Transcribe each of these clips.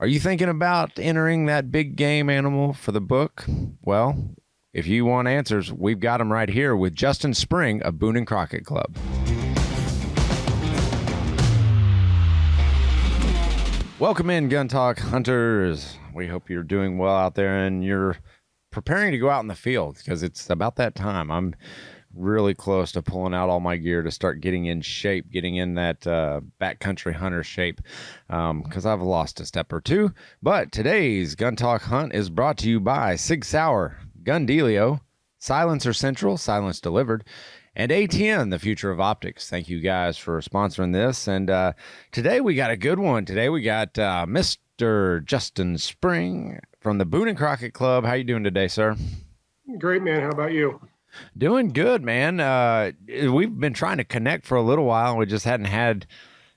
Are you thinking about entering that big game animal for the book? Well, if you want answers, we've got them right here with Justin Spring of Boone Crockett Club. Welcome in, Gun Talk Hunters. We hope you're doing well out there and you're preparing to go out in the field because it's about that time. I'm really close to pulling out all my gear to start getting in shape, getting in that backcountry hunter shape because I've lost a step or two. But today's Gun Talk Hunt is brought to you by Sig Sauer, Gun Dealio, Silencer Central, Silence Delivered, and ATN, the future of optics. Thank you guys for sponsoring this. And today we got a good one. Today we got Mr. Justin Spring from the Boone Crockett Club. How you doing today, sir? Great, man. How about you? Doing good, man. We've been trying to connect for a little while. We just hadn't had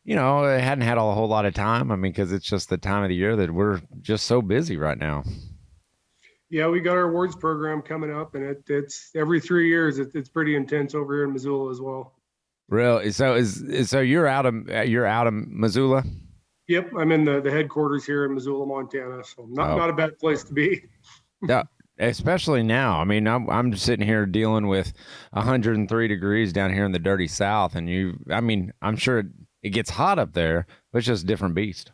a whole lot of time. I mean, because it's just the time of the year that we're just so busy right now. Yeah, we got our awards program coming up, and it's every 3 years. It's pretty intense over here in Missoula as well. Really? So you're out of Missoula? Yep, I'm in the headquarters here in Missoula, Montana. So not a bad place to be. Yeah. Especially now. I mean, I'm just sitting here dealing with 103 degrees down here in the dirty South, and I'm sure it gets hot up there, but it's just a different beast.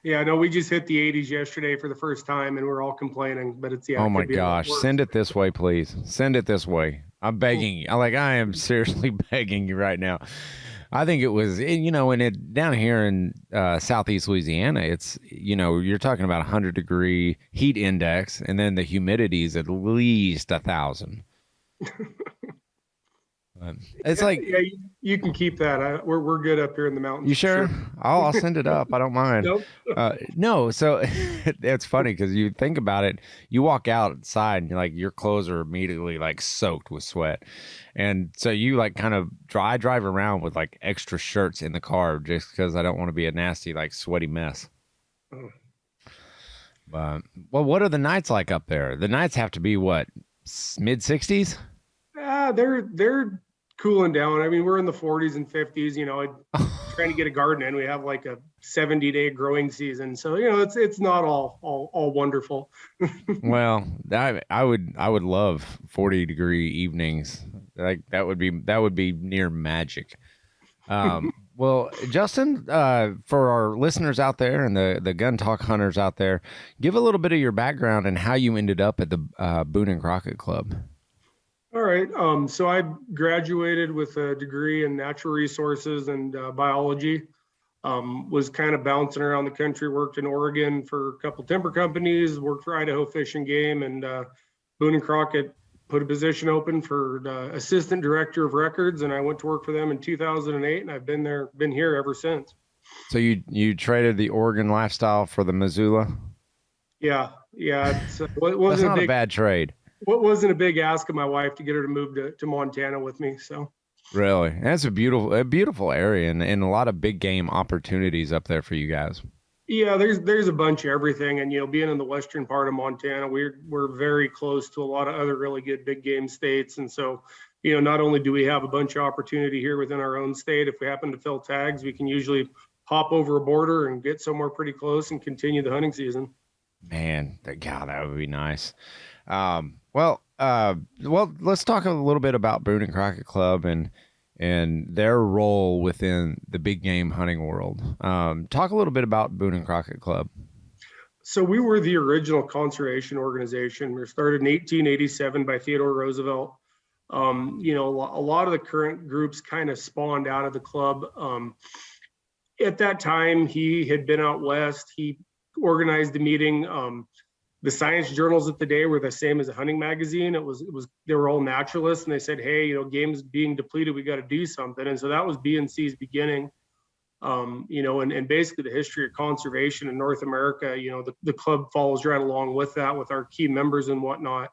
Yeah, no, we just hit the 80s yesterday for the first time, and we're all complaining. But it's oh my gosh, send it this way, please. Send it this way. I'm begging you. I am seriously begging you right now. I think it was, down here in southeast Louisiana, it's, you're talking about 100-degree heat index, and then the humidity is at least 1,000. It's you can keep that. We're good up here in the mountains. You sure? I'll send it up. I don't mind. Nope. No, so it's funny because you think about it. You walk outside and your clothes are immediately soaked with sweat, and so you kind of drive around with extra shirts in the car just because I don't want to be a nasty sweaty mess. Oh. But what are the nights like up there? The nights have to be what, mid 60s? They're cooling down. I mean, we're in the 40s and 50s, trying to get a garden in. We have a 70-day growing season. So, it's not all wonderful. Well, I would love 40-degree evenings. That would be near magic. Well, Justin, for our listeners out there and the gun talk hunters out there, give a little bit of your background and how you ended up at the Boone Crockett Club. All right. So I graduated with a degree in natural resources and biology. Was kind of bouncing around the country, worked in Oregon for a couple timber companies, worked for Idaho Fish and Game, and Boone Crockett put a position open for assistant director of records, and I went to work for them in 2008, and I've been here ever since. So you traded the Oregon lifestyle for the Missoula? Yeah. That's not a bad trade. What wasn't a big ask of my wife to get her to move to Montana with me. So really, that's a beautiful area and a lot of big game opportunities up there for you guys. Yeah, there's a bunch of everything, and being in the western part of Montana, we're very close to a lot of other really good big game states, and so not only do we have a bunch of opportunity here within our own state, if we happen to fill tags, we can usually hop over a border and get somewhere pretty close and continue the hunting season. Man, that would be nice. Well, let's talk a little bit about Boone Crockett Club and their role within the big game hunting world. Talk a little bit about Boone Crockett Club. So we were the original conservation organization. We were started in 1887 by Theodore Roosevelt. A lot of the current groups kind of spawned out of the club. At that time, he had been out west. He organized a meeting. The science journals of the day were the same as a hunting magazine. They were all naturalists, and they said, hey, game's being depleted, we got to do something. And so that was BNC's beginning. And basically the history of conservation in North America, the club follows right along with that, with our key members and whatnot.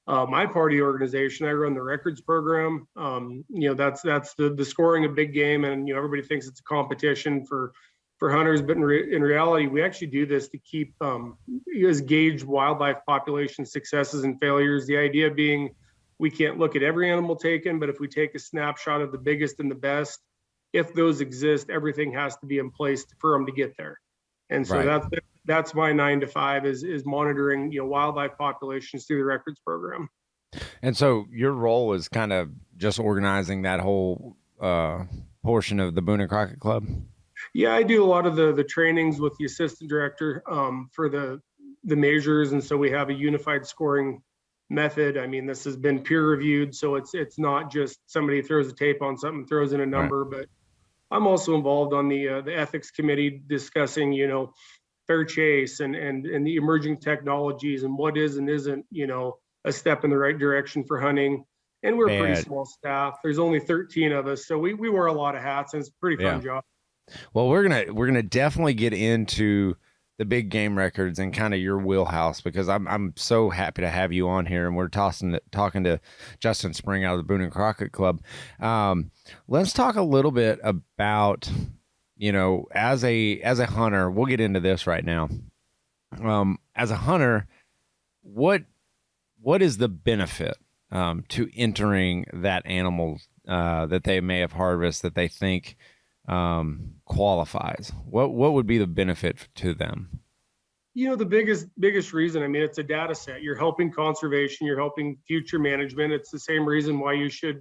My party organization, I run the records program. That's the scoring of big game, and everybody thinks it's a competition for hunters, but in reality, we actually do this to keep gauge wildlife population successes and failures. The idea being, we can't look at every animal taken, but if we take a snapshot of the biggest and the best, if those exist, everything has to be in place for them to get there. And so that's my 9 to 5 is monitoring, wildlife populations through the records program. And so your role is kind of just organizing that whole portion of the Boone and Crockett Club. Yeah, I do a lot of the trainings with the assistant director for the measures, and so we have a unified scoring method. I mean, this has been peer reviewed, so it's not just somebody throws a tape on something, throws in a number. Right. But I'm also involved on the ethics committee discussing, fair chase and the emerging technologies and what is and isn't, a step in the right direction for hunting. And we're a pretty small staff. There's only 13 of us, so we wear a lot of hats, and it's a pretty fun job. Well, we're gonna definitely get into the big game records and kind of your wheelhouse, because I'm so happy to have you on here, and we're talking to Justin Spring out of the Boone and Crockett Club. Let's talk a little bit about, as a hunter, we'll get into this right now. As a hunter, what is the benefit to entering that animal that they may have harvested that they think qualifies? What would be the benefit to them? The biggest reason, I mean, it's a data set. You're helping conservation, you're helping future management. It's the same reason why you should,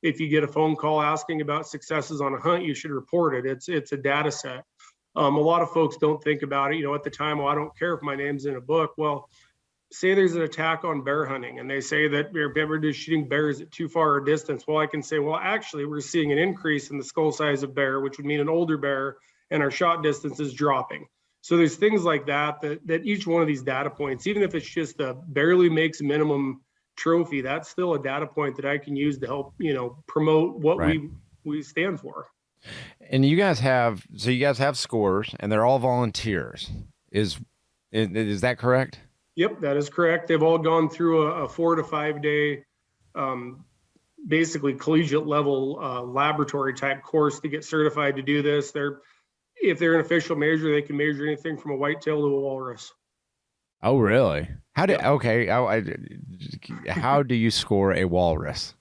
if you get a phone call asking about successes on a hunt, you should report it. It's a data set. A lot of folks don't think about it, at the time, well, I don't care if my name's in a book. Well, say there's an attack on bear hunting, and they say that we're just shooting bears at too far a distance. Well, I can say, well, actually, we're seeing an increase in the skull size of bear, which would mean an older bear, and our shot distance is dropping. So there's things like that each one of these data points, even if it's just a barely makes minimum trophy, that's still a data point that I can use to help, promote what we stand for. And you guys have scores, and they're all volunteers. Is that correct? Yep, that is correct. They've all gone through a 4 to 5 day, basically collegiate level laboratory type course to get certified to do this. If they're an official measure, they can measure anything from a whitetail to a walrus. Oh, really? How do you score a walrus?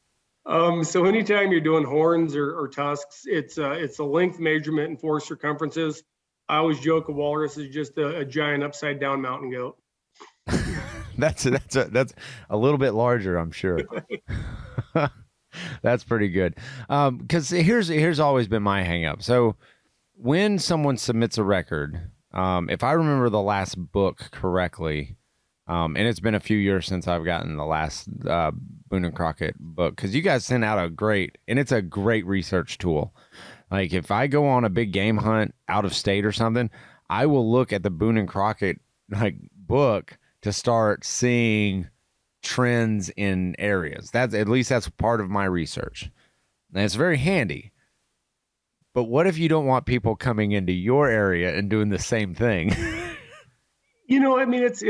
So anytime you're doing horns or tusks, it's a length measurement and 4 circumferences. I always joke a walrus is just a giant upside down mountain goat. That's a little bit larger, I'm sure. That's pretty good. Because here's always been my hang up. So when someone submits a record, if I remember the last book correctly, and it's been a few years since I've gotten the last Boone and Crockett book, because you guys send out it's a great research tool. Like if I go on a big game hunt out of state or something, I will look at the Boone and Crockett book to start seeing trends in areas. That's part of my research, and it's very handy. But what if you don't want people coming into your area and doing the same thing? I mean, it's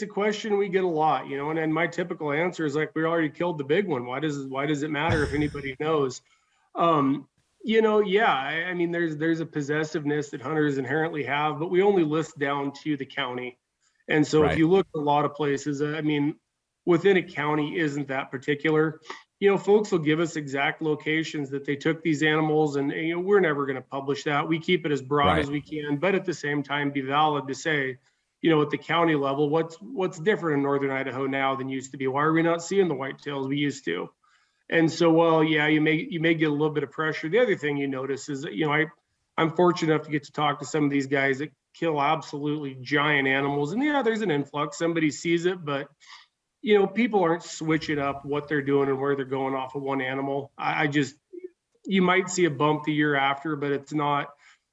a question we get a lot, and then my typical answer is like, we already killed the big one. Why does it matter if anybody knows? I mean, there's a possessiveness that hunters inherently have, but we only list down to the county. And so if you look at a lot of places, I mean, within a county isn't that particular. Folks will give us exact locations that they took these animals, and we're never going to publish that. We keep it as broad as we can, but at the same time be valid to say, at the county level, what's different in northern Idaho now than used to be? Why are we not seeing the whitetails we used to? And so, well, yeah, you may get a little bit of pressure. The other thing you notice is that, I'm fortunate enough to get to talk to some of these guys that kill absolutely giant animals. And yeah, there's an influx. Somebody sees it, but people aren't switching up what they're doing and where they're going off of one animal. You might see a bump the year after, but it's not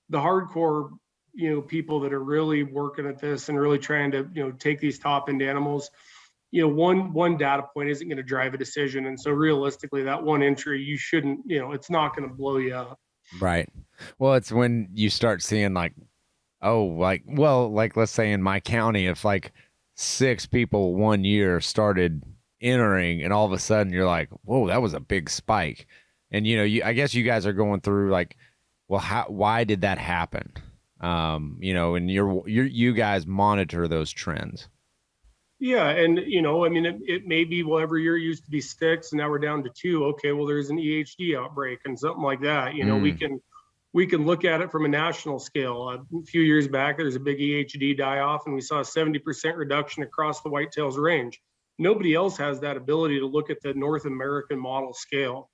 the hardcore, people that are really working at this and really trying to, take these top end animals. One data point isn't going to drive a decision. And so realistically, that one entry, you shouldn't, it's not going to blow you up. Right. Well, it's when you start seeing let's say in my county, if 6 people 1 year started entering, and all of a sudden you're like, whoa, that was a big spike. And, I guess you guys are going through why did that happen? And you guys monitor those trends. Yeah. And, I mean, it may be, well, every year used to be 6 and now we're down to 2. Okay. Well, there's an EHD outbreak and something like that. we can look at it from a national scale. A few years back, there's a big EHD die-off, and we saw a 70% reduction across the whitetails range. Nobody else has that ability to look at the North American model scale.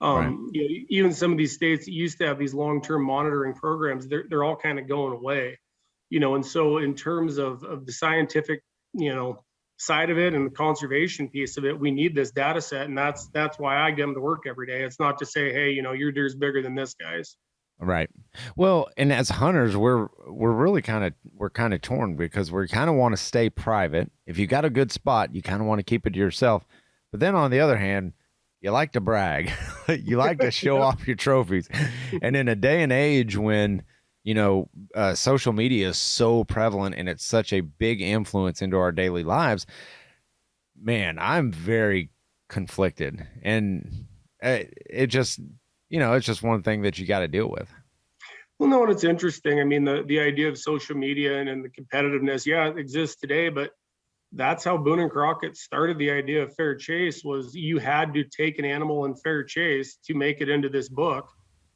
Right. Even some of these states that used to have these long-term monitoring programs, they're all kind of going away. And so in terms of the scientific, side of it and the conservation piece of it, we need this data set, and that's why I get them to work every day. It's not to say, hey, your deer's bigger than this guy's. Right. Well, and as hunters, we're really kind of torn because we kind of want to stay private. If you got a good spot, you kind of want to keep it to yourself. But then on the other hand, you like to brag. You like to show off your trophies. And in a day and age when, social media is so prevalent and it's such a big influence into our daily lives, man, I'm very conflicted. And it just, it's just one thing that you got to deal with. Well, no, and it's interesting. I mean, the idea of social media and the competitiveness, yeah, it exists today, but that's how Boone and Crockett started the idea of fair chase. Was you had to take an animal in fair chase to make it into this book.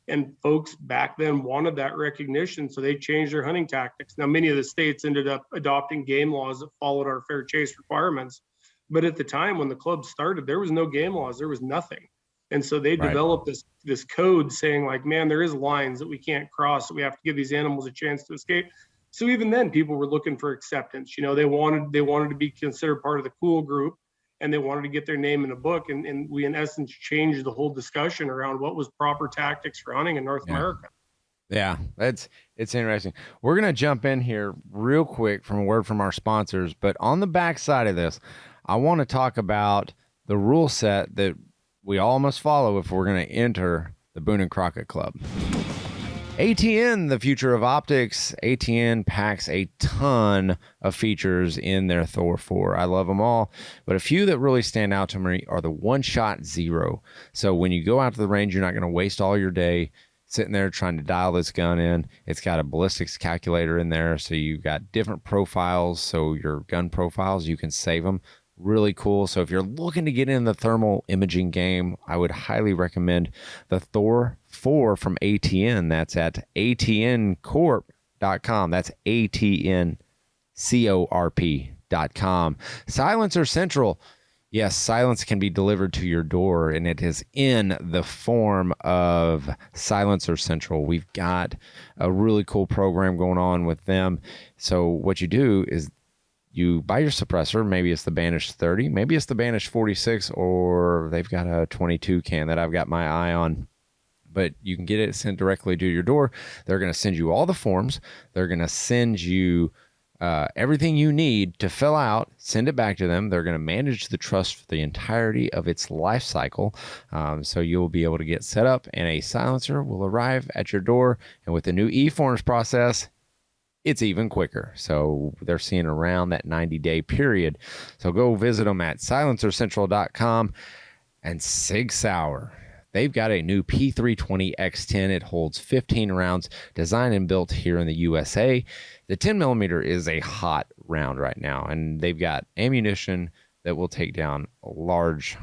And folks back then wanted that recognition, so they changed their hunting tactics. Now, many of the states ended up adopting game laws that followed our fair chase requirements. But at the time when the club started, there was no game laws, there was nothing. And so they developed this code saying, like, man, there is lines that we can't cross, so we have to give these animals a chance to escape. So even then, people were looking for acceptance. They wanted to be considered part of the cool group, and they wanted to get their name in a book. And we, in essence, changed the whole discussion around what was proper tactics for hunting in North America. Yeah, it's interesting. We're going to jump in here real quick from a word from our sponsors. But on the back side of this, I want to talk about the rule set that we all must follow if we're going to enter the Boone and Crockett Club. ATN, the future of optics. ATN packs a ton of features in their Thor 4. I love them all, but a few that really stand out to me are the one-shot zero. So when you go out to the range, you're not going to waste all your day sitting there trying to dial this gun in. It's got a ballistics calculator in there, so you've got different profiles, so your gun profiles, you can save them. Really cool. So if you're looking to get in the thermal imaging game, I would highly recommend the Thor 4 from ATN. That's at atncorp.com. That's atncorp.com. Silencer Central. Yes, silence can be delivered to your door, and it is in the form of Silencer Central. We've got a really cool program going on with them. So what you do is you buy your suppressor. Maybe it's the Banish 30, maybe it's the Banish 46, or they've got a 22 can that I've got my eye on. But you can get it sent directly to your door. They're going to send you all the forms. They're going to send you everything you need to fill out, send it back to them. They're going to manage the trust for the entirety of its life cycle. So you'll be able to get set up, and a silencer will arrive at your door. And with the new e-forms process, it's even quicker. So they're seeing around that 90-day period. So go visit them at silencercentral.com. And Sig Sauer, they've got a new P320 X10. It holds 15 rounds, designed and built here in the USA. The 10 millimeter is a hot round right now, and they've got ammunition that will take down a large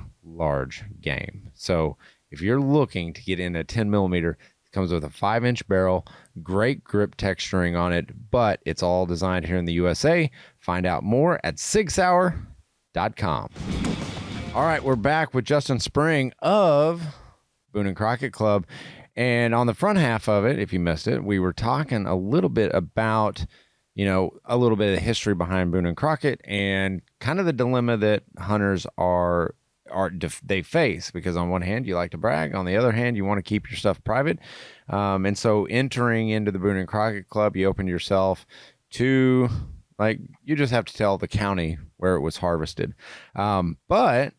game. So if you're looking to get in a 10 millimeter, comes with a 5-inch barrel, great grip texturing on it, but it's all designed here in the USA. Find out more at sigsauer.com. All right, we're back with Justin Spring of Boone and Crockett Club. And on the front half of it, if you missed it, we were talking a little bit about, a little bit of the history behind Boone and Crockett and kind of the dilemma that hunters they face, because on one hand you like to brag, on the other hand you want to keep your stuff private, and so entering into the Boone and Crockett Club, you open yourself to, like, you just have to tell the county where it was harvested, but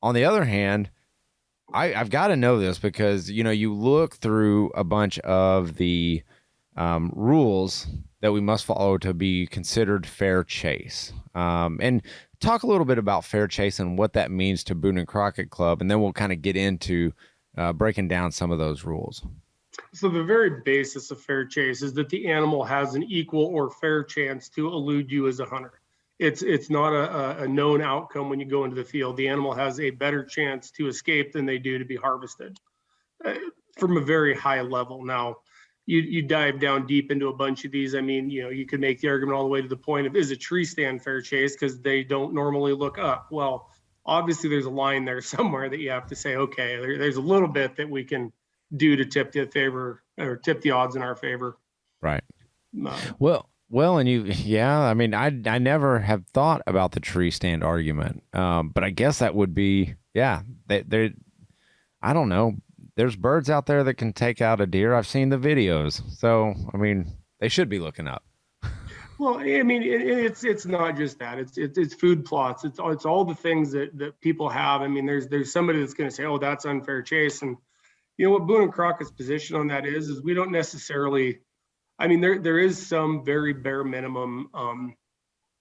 on the other hand, I've got to know this because you look through a bunch of the rules that we must follow to be considered fair chase, and talk a little bit about fair chase and what that means to Boone and Crockett Club, and then we'll kind of get into breaking down some of those rules. So the very basis of fair chase is that the animal has an equal or fair chance to elude you as a hunter. It's not a known outcome when you go into the field. The animal has a better chance to escape than they do to be harvested from a very high level. Now, you dive down deep into a bunch of these. I mean, you could make the argument all the way to the point of, is a tree stand fair chase because they don't normally look up? Well, obviously there's a line there somewhere that you have to say, okay, there's a little bit that we can do to tip the odds in our favor. Right. Well, and I mean, I never have thought about the tree stand argument, but I guess that would be, they I don't know. There's birds out there that can take out a deer. I've seen the videos. So, I mean, they should be looking up. Well, I mean, it's not just that. It's food plots. It's all the things that people have. I mean, there's somebody that's going to say, oh, that's unfair chase. And what Boone and Crockett's position on that is we don't necessarily, I mean, there is some very bare minimum,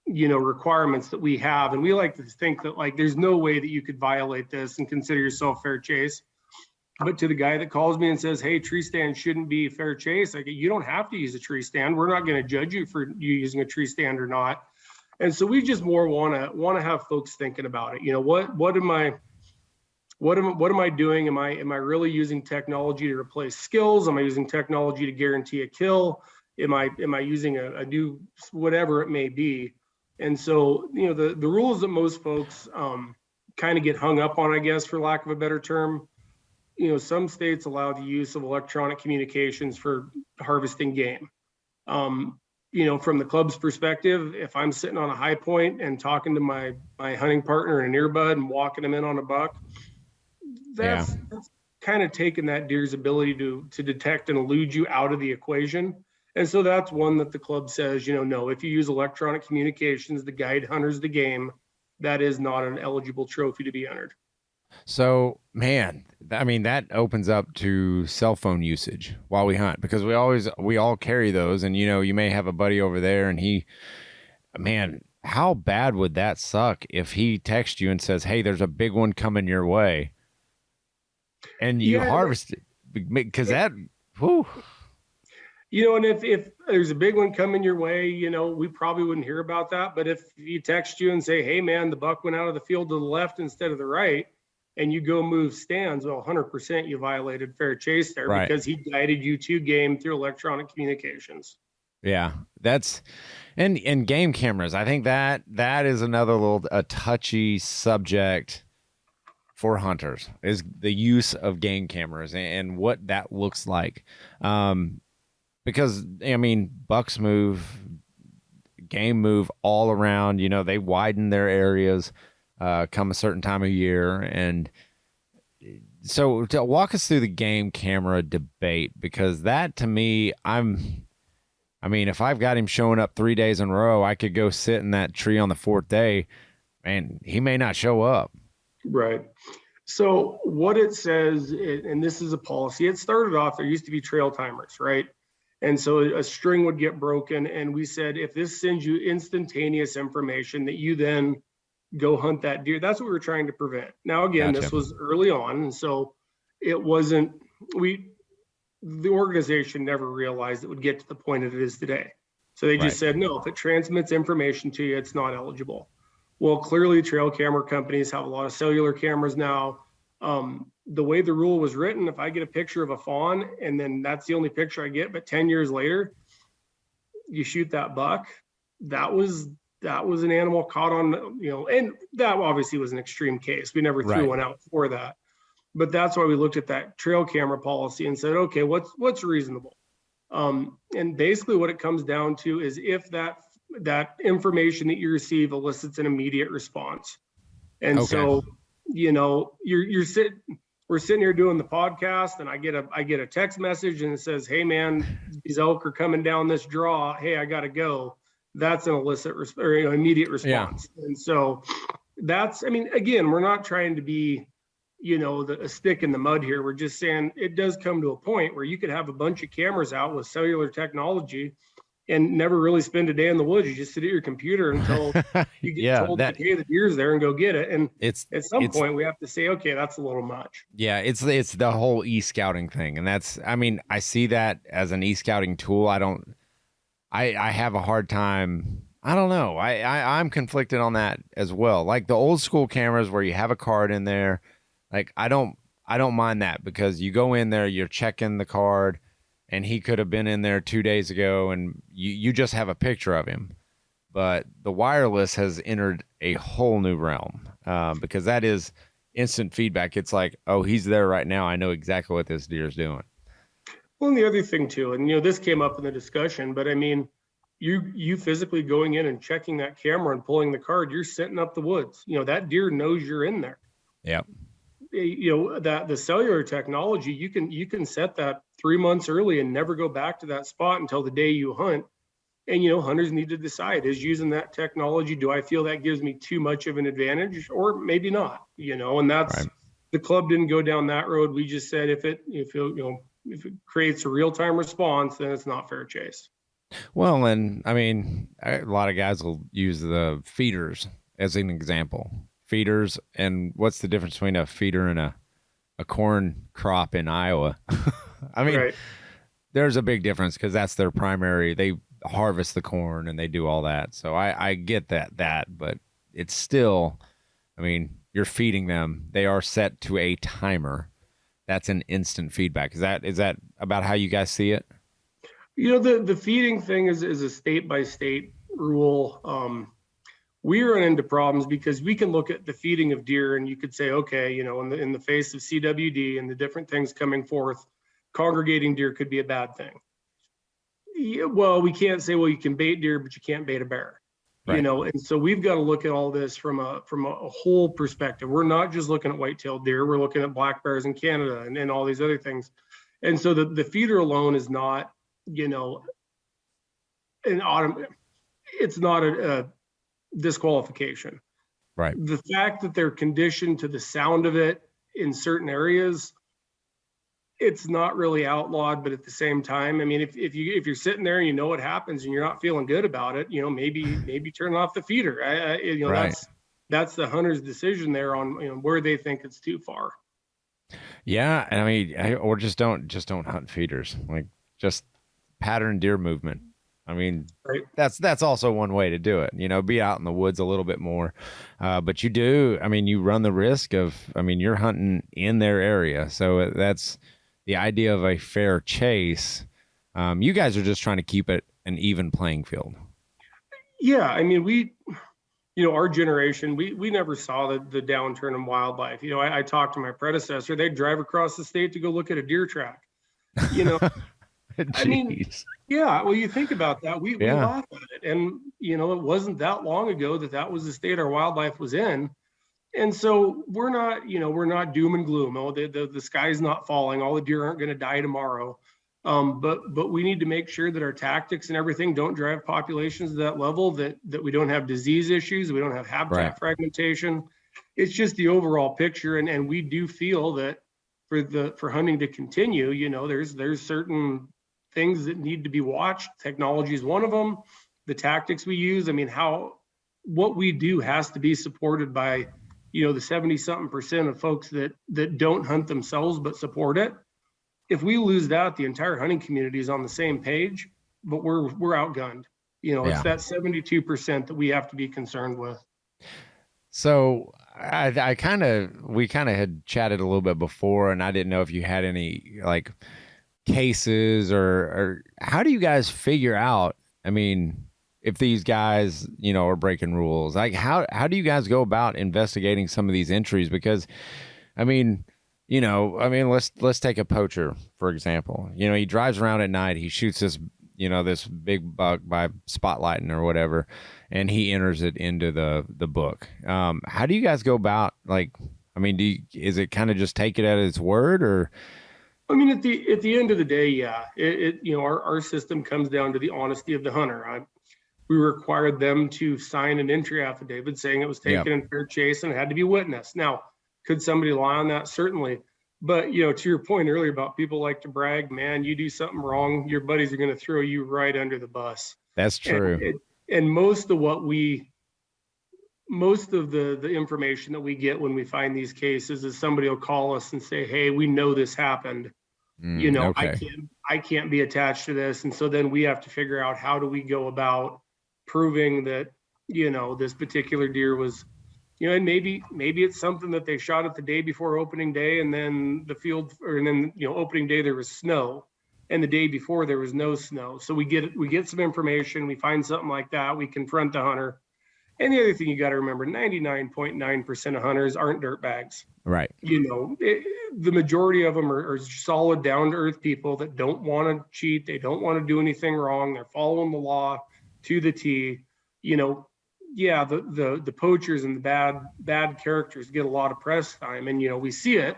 requirements that we have. And we like to think that, like, there's no way that you could violate this and consider yourself fair chase. But to the guy that calls me and says, hey, tree stand shouldn't be fair chase, like, you don't have to use a tree stand. We're not going to judge you for you using a tree stand or not. And so we just more want to have folks thinking about it. What am I doing? Am I really using technology to replace skills? Am I using technology to guarantee a kill? Am I using a new, whatever it may be? And so, the rules that most folks kind of get hung up on, I guess, for lack of a better term, some states allow the use of electronic communications for harvesting game. From the club's perspective, if I'm sitting on a high point and talking to my hunting partner in an earbud and walking them in on a buck, that's kind of taking that deer's ability to detect and elude you out of the equation. And so that's one that the club says, no, if you use electronic communications to guide hunters the game, that is not an eligible trophy to be entered. So, man, I mean, that opens up to cell phone usage while we hunt, because we all carry those. And, you may have a buddy over there and man, how bad would that suck if he texts you and says, hey, there's a big one coming your way, and you harvest it? Because whew. And if there's a big one coming your way, we probably wouldn't hear about that. But if he texts you and say, hey, man, the buck went out of the field to the left instead of the right, and you go move stands, well, 100% you violated fair chase there, right? Because he guided you to game through electronic communications. Yeah, that's and game cameras. I think that is another a touchy subject for hunters, is the use of game cameras and what that looks like. Because, I mean, bucks move, game move all around. They widen their areas come a certain time of year. And so to walk us through the game camera debate, because that, to me, if I've got him showing up 3 days in a row, I could go sit in that tree on the fourth day and he may not show up. Right. So what it says, and this is a policy, it started off, there used to be trail timers, right? And so a string would get broken. And we said, if this sends you instantaneous information that you then go hunt that deer, that's what we were trying to prevent. Now, again, This was early on. And so it wasn't, the organization never realized it would get to the point that it is today. So they just said, no, if it transmits information to you, it's not eligible. Well, clearly trail camera companies have a lot of cellular cameras now. The way the rule was written, if I get a picture of a fawn and then that's the only picture I get, but 10 years later, you shoot that buck, that was an animal caught on, and that obviously was an extreme case. We never threw one out for that. But that's why we looked at that trail camera policy and said, okay, what's reasonable? And basically what it comes down to is if that information that you receive elicits an immediate response. And so, we're sitting here doing the podcast and I get a text message and it says, hey man, these elk are coming down this draw. Hey, I got to go. That's an immediate response. Yeah. And so again, we're not trying to be, a stick in the mud here. We're just saying it does come to a point where you could have a bunch of cameras out with cellular technology and never really spend a day in the woods. You just sit at your computer until you get told that, hey, the deer's there, and go get it. And at some point we have to say, okay, that's a little much. Yeah, it's the whole e-scouting thing. And that's, I see that as an e-scouting tool. I have a hard time. I don't know. I'm conflicted on that as well. Like the old school cameras where you have a card in there, like I don't mind that, because you go in there, you're checking the card. and he could have been in there 2 days ago, and you just have a picture of him. But the wireless has entered a whole new realm, because that is instant feedback. It's like, oh, he's there right now. I know exactly what this deer is doing. Well, and the other thing too, and this came up in the discussion, but I mean, you physically going in and checking that camera and pulling the card, you're setting up the woods. That deer knows you're in there. Yep. That the cellular technology, you can set that 3 months early and never go back to that spot until the day you hunt. And hunters need to decide, is using that technology, do I feel that gives me too much of an advantage, or maybe not? And that's right. The club didn't go down that road. We just said if it creates a real-time response, then it's not fair chase. Well, and I mean, a lot of guys will use the feeders as an example. Feeders, and what's the difference between a feeder and a corn crop in Iowa? I mean, right. There's a big difference, because that's their primary. They harvest the corn and they do all that. So I get that, but it's still, I mean, you're feeding them. They are set to a timer. That's an instant feedback. Is that about how you guys see it? The feeding thing is a state by state rule. We run into problems because we can look at the feeding of deer and you could say, okay, in the face of CWD and the different things coming forth, congregating deer could be a bad thing. Yeah, well, we can't say, well, you can bait deer, but you can't bait a bear. Right. And so we've got to look at all this from a whole perspective. We're not just looking at white-tailed deer. We're looking at black bears in Canada and all these other things. And so the feeder alone is not, it's not a disqualification. Right. The fact that they're conditioned to the sound of it in certain areas, it's not really outlawed, but at the same time, I mean, if you're sitting there and you know what happens and you're not feeling good about it, maybe turn off the feeder. Right. That's the hunter's decision there on where they think it's too far. Yeah, I mean, or just don't hunt feeders. Like, just pattern deer movement. I mean, right. That's also one way to do it. Be out in the woods a little bit more, but you run the risk of, you're hunting in their area, so that's the idea of a fair chase. You guys are just trying to keep it an even playing field. Yeah, I mean, our generation, we never saw the downturn in wildlife. I talked to my predecessor. They'd drive across the state to go look at a deer track. I mean, yeah, well, you think about that. We laugh at it. And, it wasn't that long ago that was the state our wildlife was in. And so we're not doom and gloom. Oh, the sky's not falling. All the deer aren't going to die tomorrow. But we need to make sure that our tactics and everything don't drive populations to that level, that we don't have disease issues, we don't have habitat fragmentation. It's just the overall picture. And we do feel that for hunting to continue, there's certain things that need to be watched. Technology is one of them. The tactics we use, what we do has to be supported by the 70-something% of folks that don't hunt themselves but support it. If we lose that, the entire hunting community is on the same page, but we're outgunned. It's that 72% that we have to be concerned with. So we kind of had chatted a little bit before, and I didn't know if you had any like cases or how do you guys figure out, if these guys, are breaking rules? Like, how do you guys go about investigating some of these entries? Because, let's take a poacher, for example. He drives around at night, he shoots this, this big buck by spotlighting or whatever, and he enters it into the book. How do you guys go about, is it kind of just take it at its word, or? At the end of the day, yeah, our system comes down to the honesty of the hunter. We required them to sign an entry affidavit saying it was taken in fair chase and it had to be witnessed. Now, could somebody lie on that? Certainly. But, to your point earlier about people like to brag, man, you do something wrong, your buddies are going to throw you right under the bus. That's true. And most of the information that we get when we find these cases is somebody will call us and say, hey, we know this happened. Okay. I can't be attached to this. And so then we have to figure out, how do we go about proving that, this particular deer was, and maybe it's something that they shot it the day before opening day, and then opening day there was snow. and the day before there was no snow. So we get some information, we find something like that, we confront the hunter. And the other thing you got to remember, 99.9% of hunters aren't dirtbags. Right. The majority of them are solid, down to earth people that don't want to cheat. They don't want to do anything wrong. They're following the law to the T. Yeah, the poachers and the bad characters get a lot of press time, and we see it.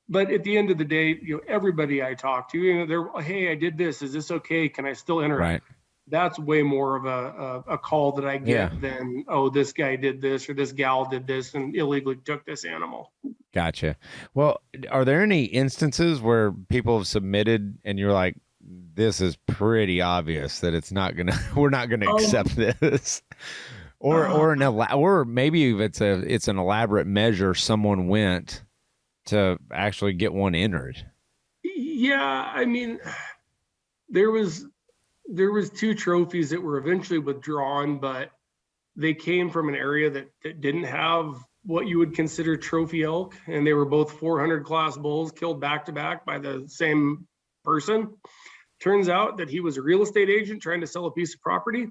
But at the end of the day, everybody I talk to, they're, hey, I did this. Is this okay? Can I still enter? Right. That's way more of a call that I get than, oh, this guy did this or this gal did this and illegally took this animal. Gotcha. Well, are there any instances where people have submitted and you're like, this is pretty obvious that we're not gonna accept this, or maybe if it's an elaborate measure someone went to actually get one entered? Yeah, I mean, there was 2 trophies that were eventually withdrawn, but they came from an area that didn't have what you would consider trophy elk, and they were both 400 class bulls killed back to back by the same person. Turns out that he was a real estate agent trying to sell a piece of property,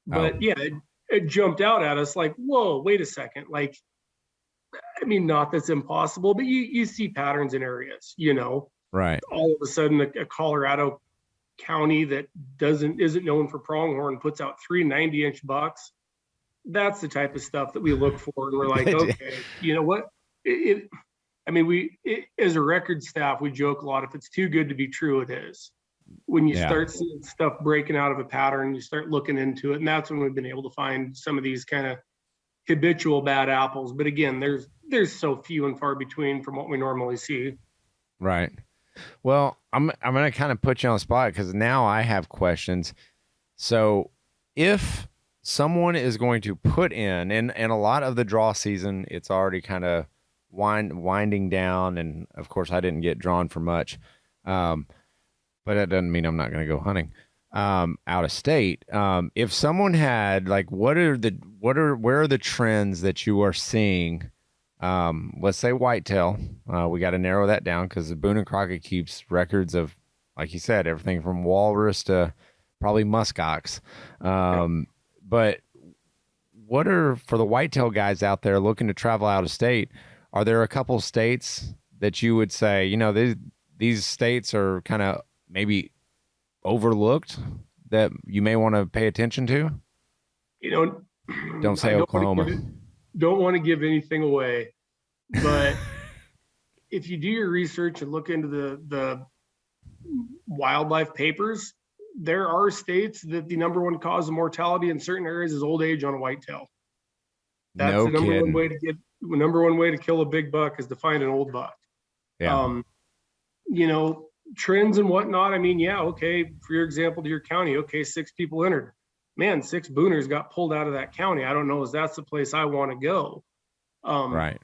but it jumped out at us like, whoa, wait a second. Like, I mean, not that's impossible, but you see patterns in areas, Right. All of a sudden a Colorado county that isn't known for pronghorn puts out 3 90-inch bucks. That's the type of stuff that we look for, and we're like, okay, you know what? As a record staff, we joke a lot. If it's too good to be true, it is. When you start seeing stuff breaking out of a pattern, you start looking into it, and that's when we've been able to find some of these kind of habitual bad apples. But again, there's so few and far between from what we normally see. Right. Well, I'm going to kind of put you on the spot because now I have questions. So if someone is going to put in, and a lot of the draw season, it's already kind of winding down. And of course I didn't get drawn for much. But that doesn't mean I'm not going to go hunting out of state. If someone had, like, where are the trends that you are seeing? Let's say whitetail. We got to narrow that down because the Boone and Crockett keeps records of, like you said, everything from walrus to probably muskox. But what are, for the whitetail guys out there looking to travel out of state, are there a couple states that you would say, these states are kind of maybe overlooked that you may want to pay attention to? Don't say Oklahoma. Don't want to give anything away, but if you do your research and look into the wildlife papers, there are states that the number one cause of mortality in certain areas is old age on a whitetail. That's the number one way to kill a big buck is to find an old buck. Yeah. Trends and whatnot. I mean, okay. For your example, to your county, okay, 6 people entered. Man, 6 booners got pulled out of that county. I don't know if that's the place I want to go. Right.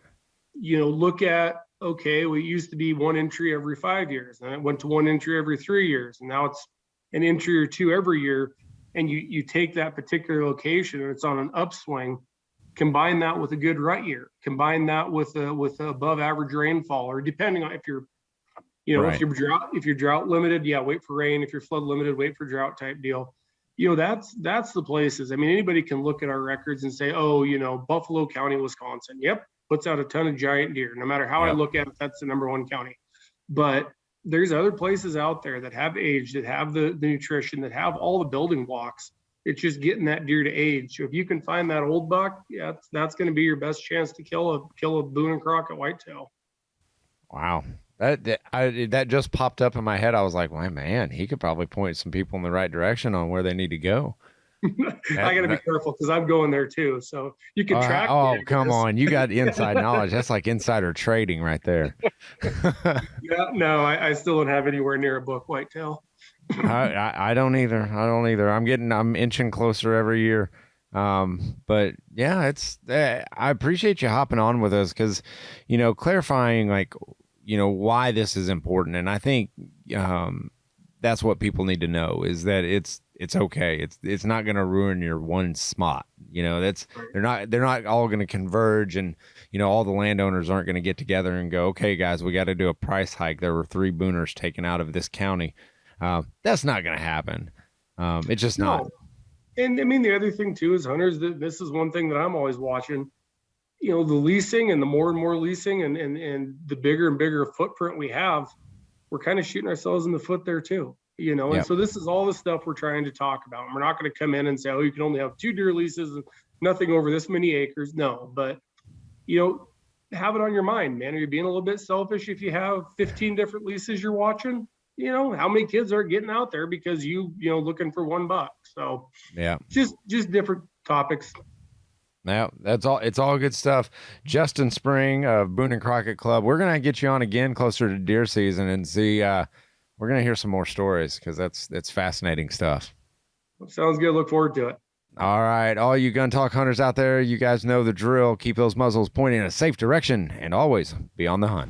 Look at, okay, we used to be 1 entry every 5 years, and it went to 1 entry every 3 years, and now it's an entry or 2 every year. And you take that particular location and it's on an upswing. Combine that with a good rut year. Combine that with above average rainfall, or depending on if you're if you're drought limited, wait for rain. If you're flood limited, wait for drought type deal. That's the places. I mean, anybody can look at our records and say, Buffalo County, Wisconsin. Yep. Puts out a ton of giant deer. No matter how I look at it, that's the number 1 county. But there's other places out there that have age, that have the nutrition, that have all the building blocks. It's just getting that deer to age. So if you can find that old buck, that's going to be your best chance to kill a Boone and Crockett whitetail. Wow. That just popped up in my head. I was like, well, man, he could probably point some people in the right direction on where they need to go. I got to be careful because I'm going there too. So you can track. Oh, come on. You got inside knowledge. That's like insider trading right there. No, I still don't have anywhere near a book whitetail. I don't either. I'm inching closer every year. But yeah, I appreciate you hopping on with us because, clarifying why this is important. And I think, that's what people need to know is that it's okay. It's not going to ruin your one spot. They're not all going to converge, and, all the landowners aren't going to get together and go, okay, guys, we got to do a price hike. There were 3 booners taken out of this county. That's not going to happen. It's just not. No. And I mean, the other thing too is hunters, this is one thing that I'm always watching, you know, the leasing and the more and more leasing and the bigger and bigger footprint we have, we're kind of shooting ourselves in the foot there too, you know? And Yep. so this is all the stuff we're trying to talk about. And we're not going to come in and say, oh, you can only have 2 deer leases and nothing over this many acres. No, but you know, have it on your mind, man. Are you being a little bit selfish if you have 15 different leases you're watching? You know, how many kids are getting out there because you know, looking for $1? So Yeah. just different topics. Yeah, that's all. It's all good stuff. Justin Spring of Boone and Crockett Club. We're gonna get you on again closer to deer season and see. We're gonna hear some more stories because that's fascinating stuff. Sounds good. Look forward to it. All right, all you gun talk hunters out there, you guys know the drill. Keep those muzzles pointing in a safe direction and always be on the hunt.